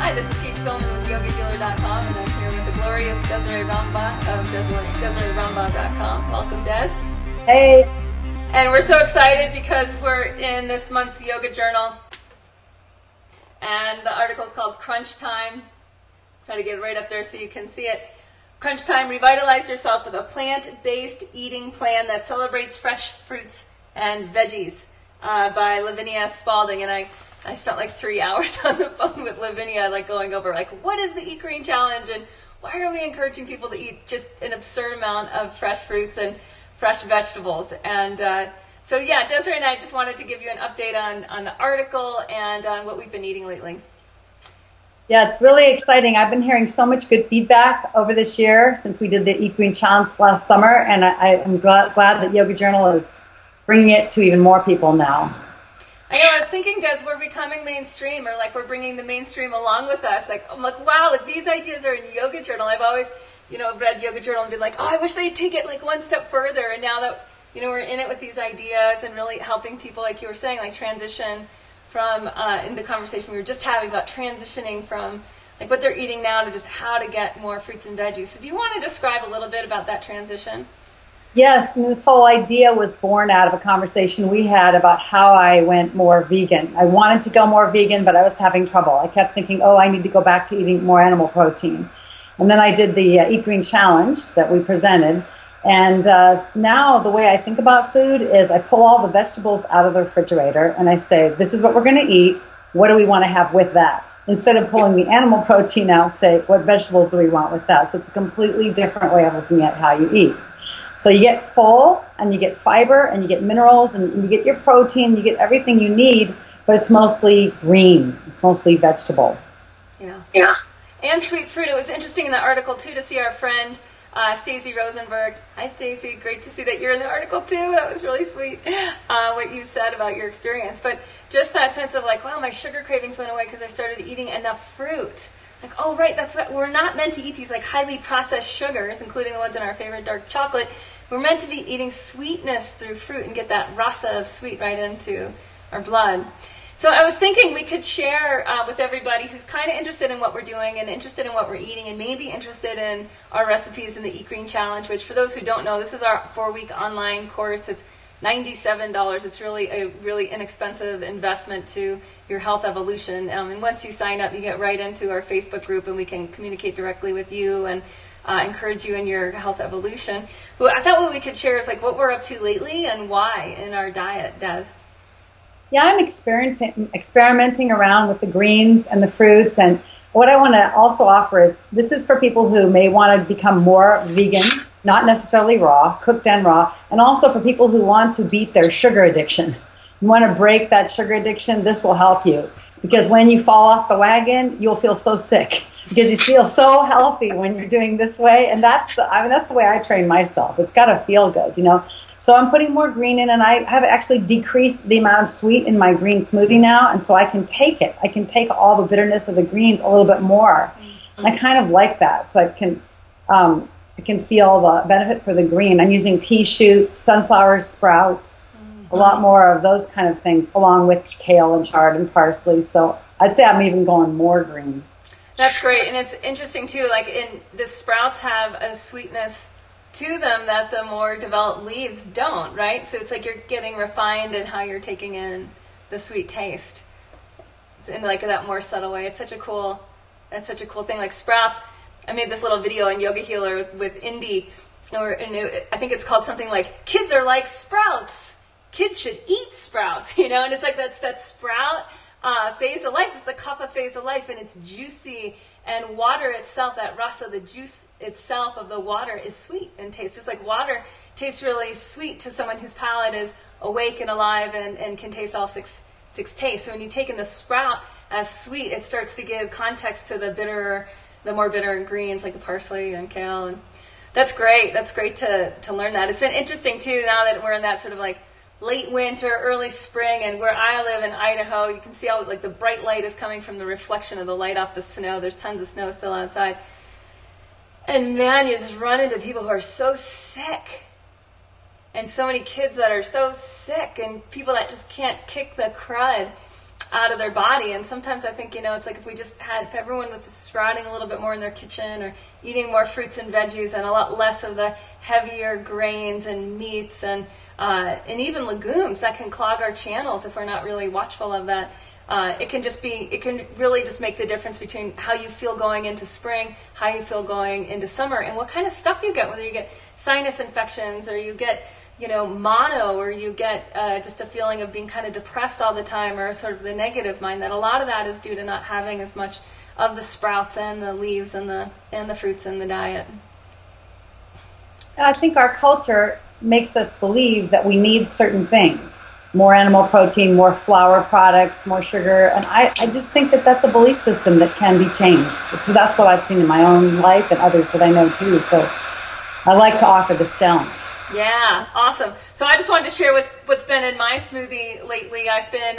Hi, this is Cate Stillman with yogahealer.com, and I'm here with the glorious Desiree Rumbaugh of DesireeRumbaugh.com. Welcome, Des. Hey. And we're so excited because we're in this month's yoga journal, and the article is called Crunch Time. Try to get it right up there so you can see it. Crunch Time, revitalize yourself with a plant-based eating plan that celebrates fresh fruits and veggies, by Lavinia Spalding. And I spent like 3 hours on the phone with Lavinia, like going over like, what is the Eat Green Challenge and why are we encouraging people to eat just an absurd amount of fresh fruits and fresh vegetables? And so yeah, Desiree and I just wanted to give you an update on the article and on what we've been eating lately. Yeah, it's really exciting. I've been hearing so much good feedback over this year since we did the Eat Green Challenge last summer, and I'm glad that Yoga Journal is bringing it to even more people now. I know, I was thinking, Des, we're becoming mainstream, or like we're bringing the mainstream along with us. Like, I'm like, wow, like these ideas are in Yoga Journal. I've always, read Yoga Journal and been like, oh, I wish they'd take it like one step further. And now that, we're in it with these ideas and really helping people, like you were saying, like transition from, in the conversation we were just having about transitioning from like what they're eating now to just how to get more fruits and veggies. So do you want to describe a little bit about that transition? Yes, and this whole idea was born out of a conversation we had about how I went more vegan. I wanted to go more vegan, but I was having trouble. I kept thinking, oh, I need to go back to eating more animal protein. And then I did the Eat Green Challenge that we presented. And now the way I think about food is I pull all the vegetables out of the refrigerator and I say, this is what we're going to eat. What do we want to have with that? Instead of pulling the animal protein out, say, what vegetables do we want with that? So it's a completely different way of looking at how you eat. So you get full, and you get fiber, and you get minerals, and you get your protein, you get everything you need, but it's mostly green. It's mostly vegetable. Yeah. And sweet fruit. It was interesting in the article, too, to see our friend Stacey Rosenberg. Hi, Stacey. Great to see that you're in the article, too. That was really sweet, what you said about your experience. But just that sense of like, wow, my sugar cravings went away because I started eating enough fruit. Like, oh, right, that's what we're not meant to eat, these like highly processed sugars, including the ones in our favorite dark chocolate. We're meant to be eating sweetness through fruit and get that rasa of sweet right into our blood. So I was thinking we could share with everybody who's kind of interested in what we're doing and interested in what we're eating and maybe interested in our recipes in the Eat Green Challenge, which for those who don't know, this is our 4-week online course. It's $97. It's really a really inexpensive investment to your health evolution. And once you sign up, you get right into our Facebook group and we can communicate directly with you and encourage you in your health evolution. But I thought what we could share is like what we're up to lately and why in our diet, Des. Yeah, I'm experimenting around with the greens and the fruits, and what I want to also offer is this is for people who may want to become more vegan, not necessarily raw, cooked and raw, and also for people who want to beat their sugar addiction. You want to break that sugar addiction, this will help you. Because when you fall off the wagon, you'll feel so sick because you feel so healthy when you're doing this way. And that's the way I train myself. It's got to feel good, So I'm putting more green in, and I have actually decreased the amount of sweet in my green smoothie now, and so I can take it. I can take all the bitterness of the greens a little bit more. And I kind of like that, so I can feel the benefit for the green. I'm using pea shoots, sunflower sprouts, a lot more of those kind of things, along with kale and chard and parsley. So I'd say I'm even going more green. That's great, and it's interesting too. Like the sprouts have a sweetness to them that the more developed leaves don't, right? So it's like you're getting refined in how you're taking in the sweet taste, in like that more subtle way. It's such a cool thing. Like sprouts. I made this little video on Yoga Healer with Indy, I think it's called something like "Kids are like sprouts. Kids should eat sprouts," And it's like that sprout phase of life is the kapha phase of life, and it's juicy. And water itself, that rasa, the juice itself of the water is sweet in taste. Just like water tastes really sweet to someone whose palate is awake and alive and can taste all six tastes. So when you take in the sprout as sweet, it starts to give context to the more bitter greens like the parsley and kale. And that's great. That's great to learn that. It's been interesting too now that we're in that sort of like late winter, early spring, and where I live in Idaho, you can see all like the bright light is coming from the reflection of the light off the snow. There's tons of snow still outside. And man, you just run into people who are so sick. And so many kids that are so sick and people that just can't kick the crud. out of their body. And sometimes I think, it's like if everyone was just sprouting a little bit more in their kitchen, or eating more fruits and veggies and a lot less of the heavier grains and meats and even legumes that can clog our channels if we're not really watchful of that. It can really just make the difference between how you feel going into spring, how you feel going into summer, and what kind of stuff you get, whether you get sinus infections or you get mono, or you get just a feeling of being kind of depressed all the time, or sort of the negative mind. That a lot of that is due to not having as much of the sprouts and the leaves and the fruits in the diet. I think our culture makes us believe that we need certain things. More animal protein, more flour products, more sugar. And I just think that that's a belief system that can be changed. So that's what I've seen in my own life and others that I know too. So I like to offer this challenge. Yeah, awesome. So I just wanted to share what's been in my smoothie lately. I've been,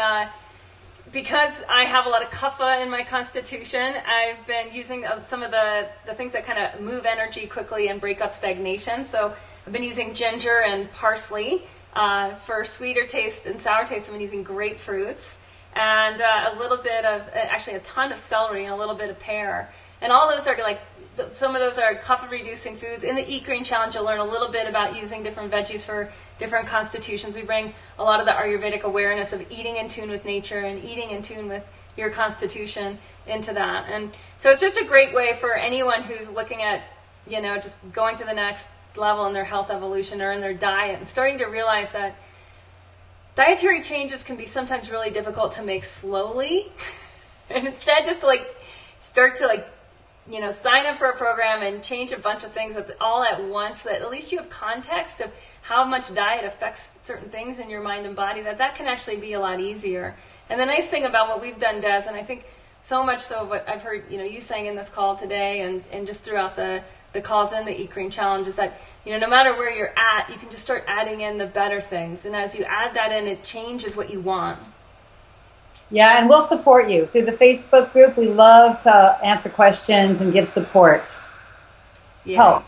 because I have a lot of kapha in my constitution, I've been using some of the things that kind of move energy quickly and break up stagnation. So I've been using ginger and parsley. For sweeter taste and sour taste, I've been using grapefruits and a little bit of, actually a ton of celery and a little bit of pear. And all those are some of those are kapha reducing foods. In the Eat Green Challenge, you'll learn a little bit about using different veggies for different constitutions. We bring a lot of the Ayurvedic awareness of eating in tune with nature and eating in tune with your constitution into that. And so it's just a great way for anyone who's looking at, just going to the next level in their health evolution or in their diet, and starting to realize that dietary changes can be sometimes really difficult to make slowly. And instead just to start to sign up for a program and change a bunch of things all at once, so that at least you have context of how much diet affects certain things in your mind and body, that can actually be a lot easier. And the nice thing about what we've done, Des, and I think so much so what I've heard you saying in this call today and just throughout the calls in the Eat Green Challenge, is that no matter where you're at, you can just start adding in the better things, and as you add that in, it changes what you want. Yeah, and we'll support you through the Facebook group. We love to answer questions and give support. Yeah.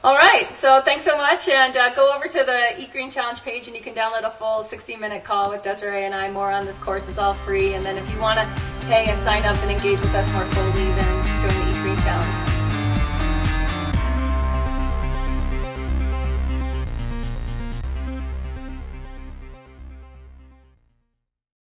All right, so thanks so much, and go over to the Eat Green Challenge page and you can download a full 60-minute call with Desiree and I more on this course. It's all free, and then if you want to pay and sign up and engage with us more fully, then join the Eat Green Challenge.